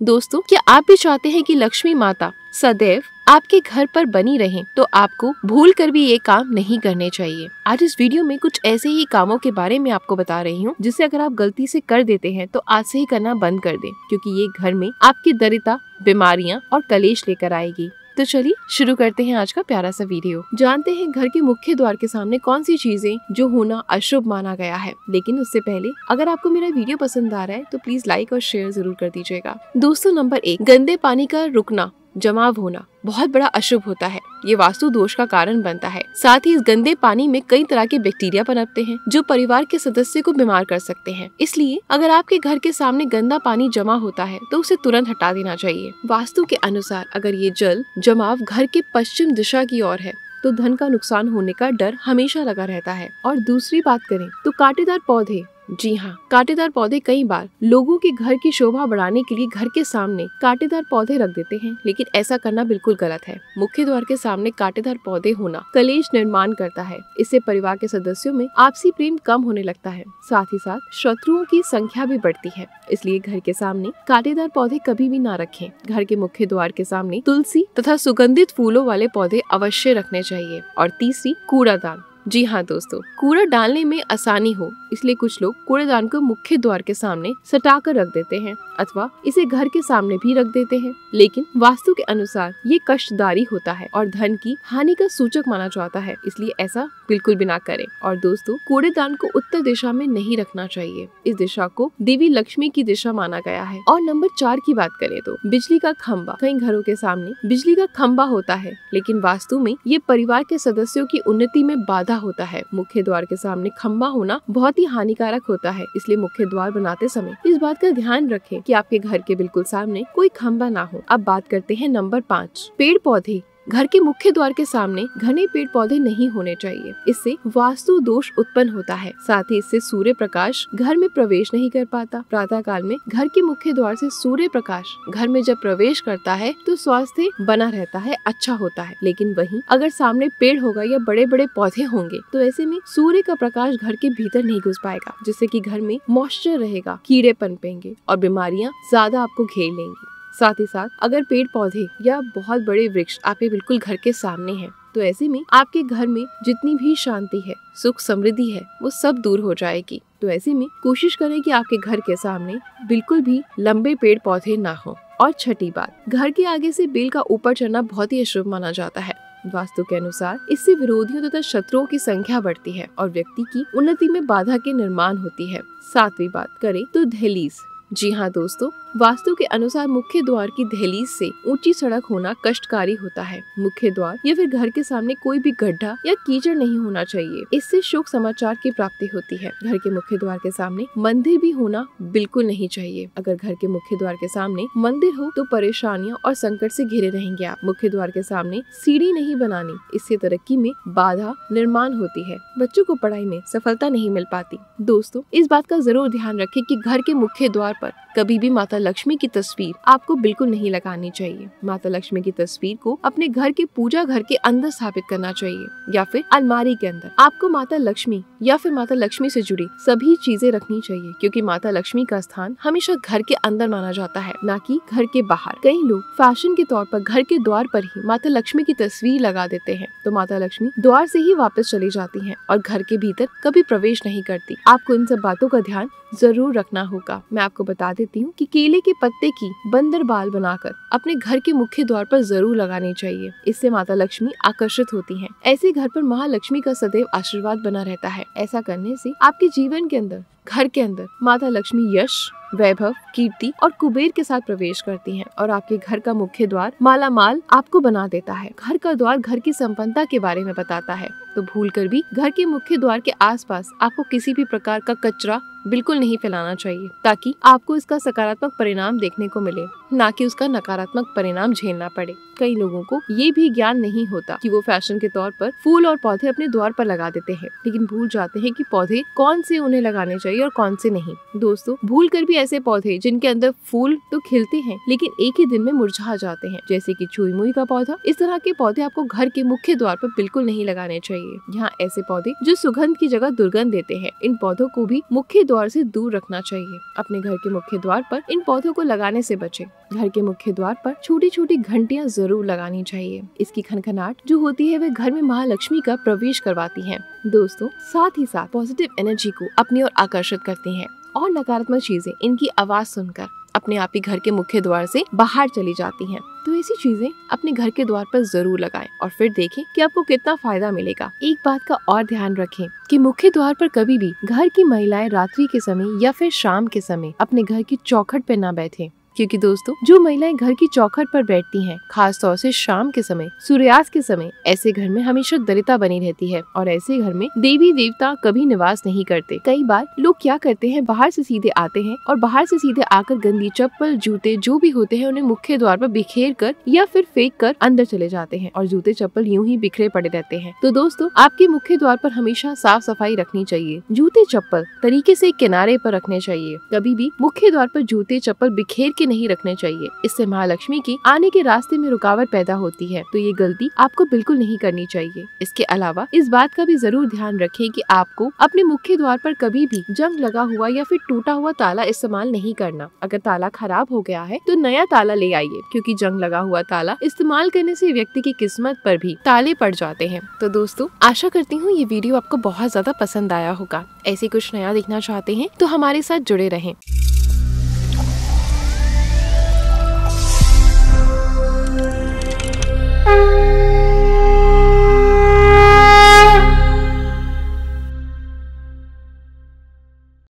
दोस्तों, क्या आप भी चाहते हैं कि लक्ष्मी माता सदैव आपके घर पर बनी रहें? तो आपको भूल कर भी ये काम नहीं करने चाहिए। आज इस वीडियो में कुछ ऐसे ही कामों के बारे में आपको बता रही हूँ जिसे अगर आप गलती से कर देते हैं तो आज से ही करना बंद कर दें, क्योंकि ये घर में आपकी दरिद्रता, बीमारियाँ और कलेश लेकर आएगी। तो चलिए शुरू करते हैं आज का प्यारा सा वीडियो। जानते हैं घर के मुख्य द्वार के सामने कौन सी चीजें जो होना अशुभ माना गया है। लेकिन उससे पहले अगर आपको मेरा वीडियो पसंद आ रहा है तो प्लीज लाइक और शेयर जरूर कर दीजिएगा। दोस्तों, नंबर 1, गंदे पानी का रुकना, जमाव होना बहुत बड़ा अशुभ होता है। ये वास्तु दोष का कारण बनता है। साथ ही इस गंदे पानी में कई तरह के बैक्टीरिया पनपते हैं जो परिवार के सदस्य को बीमार कर सकते हैं। इसलिए अगर आपके घर के सामने गंदा पानी जमा होता है तो उसे तुरंत हटा देना चाहिए। वास्तु के अनुसार अगर ये जल जमाव घर के पश्चिम दिशा की ओर है तो धन का नुकसान होने का डर हमेशा लगा रहता है। और दूसरी बात करें तो कांटेदार पौधे, जी हाँ, कांटेदार पौधे कई बार लोगों के घर की शोभा बढ़ाने के लिए घर के सामने कांटेदार पौधे रख देते हैं, लेकिन ऐसा करना बिल्कुल गलत है। मुख्य द्वार के सामने कांटेदार पौधे होना कलेश निर्माण करता है। इससे परिवार के सदस्यों में आपसी प्रेम कम होने लगता है। साथ ही साथ शत्रुओं की संख्या भी बढ़ती है। इसलिए घर के सामने कांटेदार पौधे कभी भी ना रखें। घर के मुख्य द्वार के सामने तुलसी तथा सुगंधित फूलों वाले पौधे अवश्य रखने चाहिए। और तीसरी, कूड़ादान। जी हाँ दोस्तों, कूड़ा डालने में आसानी हो इसलिए कुछ लोग कूड़ेदान को मुख्य द्वार के सामने सटा कर रख देते हैं अथवा इसे घर के सामने भी रख देते हैं। लेकिन वास्तु के अनुसार ये कष्टदारी होता है और धन की हानि का सूचक माना जाता है, इसलिए ऐसा बिल्कुल भी ना करें। और दोस्तों, कूड़ेदान को उत्तर दिशा में नहीं रखना चाहिए। इस दिशा को देवी लक्ष्मी की दिशा माना गया है। और नंबर 4 की बात करें तो बिजली का खम्बा। कई घरों के सामने बिजली का खम्बा होता है, लेकिन वास्तु में ये परिवार के सदस्यों की उन्नति में बाधा होता है। मुख्य द्वार के सामने खम्बा होना बहुत ही हानिकारक होता है, इसलिए मुख्य द्वार बनाते समय इस बात का ध्यान रखें कि आपके घर के बिल्कुल सामने कोई खम्बा ना हो। अब बात करते हैं नंबर 5, पेड़ पौधे। घर के मुख्य द्वार के सामने घने पेड़ पौधे नहीं होने चाहिए। इससे वास्तु दोष उत्पन्न होता है। साथ ही इससे सूर्य प्रकाश घर में प्रवेश नहीं कर पाता। प्रातः काल में घर के मुख्य द्वार से सूर्य प्रकाश घर में जब प्रवेश करता है तो स्वास्थ्य बना रहता है, अच्छा होता है। लेकिन वहीं अगर सामने पेड़ होगा या बड़े बड़े पौधे होंगे तो ऐसे में सूर्य का प्रकाश घर के भीतर नहीं घुस पाएगा, जिससे कि घर में मॉइस्चर रहेगा, कीड़े पनपेंगे और बीमारियां ज्यादा आपको घेर लेंगी। साथ ही साथ अगर पेड़ पौधे या बहुत बड़े वृक्ष आपके बिल्कुल घर के सामने हैं तो ऐसे में आपके घर में जितनी भी शांति है, सुख समृद्धि है, वो सब दूर हो जाएगी। तो ऐसे में कोशिश करें कि आपके घर के सामने बिल्कुल भी लंबे पेड़ पौधे ना हो। और छठी बात, घर के आगे से बेल का ऊपर चढ़ना बहुत ही अशुभ माना जाता है। वास्तु के अनुसार इससे विरोधियों तथा शत्रुओं की संख्या बढ़ती है और व्यक्ति की उन्नति में बाधा के निर्माण होती है। 7वीं बात करें तो दहलीज। जी हाँ दोस्तों, वास्तु के अनुसार मुख्य द्वार की दहलीज से ऊंची सड़क होना कष्टकारी होता है। मुख्य द्वार या फिर घर के सामने कोई भी गड्ढा या कीचड़ नहीं होना चाहिए। इससे शुभ समाचार की प्राप्ति होती है। घर के मुख्य द्वार के सामने मंदिर भी होना बिल्कुल नहीं चाहिए। अगर घर के मुख्य द्वार के सामने मंदिर हो तो परेशानियों और संकट से घिरे रहेंगे आप। मुख्य द्वार के सामने सीढ़ी नहीं बनानी, इससे तरक्की में बाधा निर्माण होती है। बच्चों को पढ़ाई में सफलता नहीं मिल पाती। दोस्तों, इस बात का जरूर ध्यान रखें कि घर के मुख्य द्वार पर कभी भी माता लक्ष्मी की तस्वीर आपको बिल्कुल नहीं लगानी चाहिए। माता लक्ष्मी की तस्वीर को अपने घर के पूजा घर के अंदर स्थापित करना चाहिए या फिर अलमारी के अंदर। आपको माता लक्ष्मी या फिर माता लक्ष्मी से जुड़ी सभी चीजें रखनी चाहिए, क्योंकि माता लक्ष्मी का स्थान हमेशा घर के अंदर माना जाता है, न कि घर के बाहर। कई लोग फैशन के तौर पर घर के द्वार पर ही माता लक्ष्मी की तस्वीर लगा देते हैं, तो माता लक्ष्मी द्वार से ही वापस चली जाती हैं और घर के भीतर कभी प्रवेश नहीं करती। आपको इन सब बातों का ध्यान जरूर रखना होगा। मैं आपको बता देती हूँ कि केले के पत्ते की बंदर बाल बनाकर अपने घर के मुख्य द्वार पर जरूर लगानी चाहिए। इससे माता लक्ष्मी आकर्षित होती हैं। ऐसे घर पर महालक्ष्मी का सदैव आशीर्वाद बना रहता है। ऐसा करने से आपके जीवन के अंदर, घर के अंदर माता लक्ष्मी यश, वैभव, कीर्ति और कुबेर के साथ प्रवेश करती हैं और आपके घर का मुख्य द्वार मालामाल आपको बना देता है। घर का द्वार घर की संपन्नता के बारे में बताता है, तो भूल कर भी घर के मुख्य द्वार के आसपास आपको किसी भी प्रकार का कचरा बिल्कुल नहीं फैलाना चाहिए, ताकि आपको इसका सकारात्मक परिणाम देखने को मिले, ना कि उसका नकारात्मक परिणाम झेलना पड़े। कई लोगों को ये भी ज्ञान नहीं होता कि वो फैशन के तौर पर फूल और पौधे अपने द्वार पर लगा देते हैं, लेकिन भूल जाते हैं कि पौधे कौन से उन्हें लगाने चाहिए चाहिए और कौन से नहीं। दोस्तों, भूल कर भी ऐसे पौधे जिनके अंदर फूल तो खिलते हैं लेकिन एक ही दिन में मुरझा जाते हैं, जैसे कि छुई मुई का पौधा, इस तरह के पौधे आपको घर के मुख्य द्वार पर बिल्कुल नहीं लगाने चाहिए। यहाँ ऐसे पौधे जो सुगंध की जगह दुर्गंध देते हैं, इन पौधों को भी मुख्य द्वार से दूर रखना चाहिए। अपने घर के मुख्य द्वार पर इन पौधों को लगाने से बचें। घर के मुख्य द्वार पर छोटी छोटी घंटियां जरूर लगानी चाहिए। इसकी खनखनाहट जो होती है वह घर में महालक्ष्मी का प्रवेश करवाती है। दोस्तों, साथ ही साथ पॉजिटिव एनर्जी को अपनी ओर आकर्षित करती है और नकारात्मक चीजें इनकी आवाज सुनकर अपने आप ही घर के मुख्य द्वार से बाहर चली जाती हैं। तो ऐसी चीजें अपने घर के द्वार पर जरूर लगाएं और फिर देखें कि आपको कितना फायदा मिलेगा। एक बात का और ध्यान रखें कि मुख्य द्वार पर कभी भी घर की महिलाएं रात्रि के समय या फिर शाम के समय अपने घर की चौखट पर ना बैठे, क्योंकि दोस्तों, जो महिलाएं घर की चौखट पर बैठती हैं, खास तौर से शाम के समय, सूर्यास्त के समय, ऐसे घर में हमेशा दरिद्रता बनी रहती है और ऐसे घर में देवी देवता कभी निवास नहीं करते। कई बार लोग क्या करते हैं, बाहर से सीधे आते हैं और बाहर से सीधे आकर गंदी चप्पल, जूते जो भी होते हैं उन्हें मुख्य द्वार पर बिखेर कर या फिर फेंक कर अंदर चले जाते हैं और जूते चप्पल यूं ही बिखरे पड़े रहते हैं। तो दोस्तों, आपके मुख्य द्वार पर हमेशा साफ सफाई रखनी चाहिए। जूते चप्पल तरीके से किनारे पर रखने चाहिए। कभी भी मुख्य द्वार पर जूते चप्पल बिखेर के नहीं रखने चाहिए। इससे महालक्ष्मी की आने के रास्ते में रुकावट पैदा होती है, तो ये गलती आपको बिल्कुल नहीं करनी चाहिए। इसके अलावा इस बात का भी जरूर ध्यान रखें कि आपको अपने मुख्य द्वार पर कभी भी जंग लगा हुआ या फिर टूटा हुआ ताला इस्तेमाल नहीं करना। अगर ताला खराब हो गया है तो नया ताला ले आइए, क्योंकि जंग लगा हुआ ताला इस्तेमाल करने से व्यक्ति की किस्मत पर भी ताले पड़ जाते हैं। तो दोस्तों, आशा करती हूँ ये वीडियो आपको बहुत ज्यादा पसंद आया होगा। ऐसे कुछ नया देखना चाहते हैं तो हमारे साथ जुड़े रहें।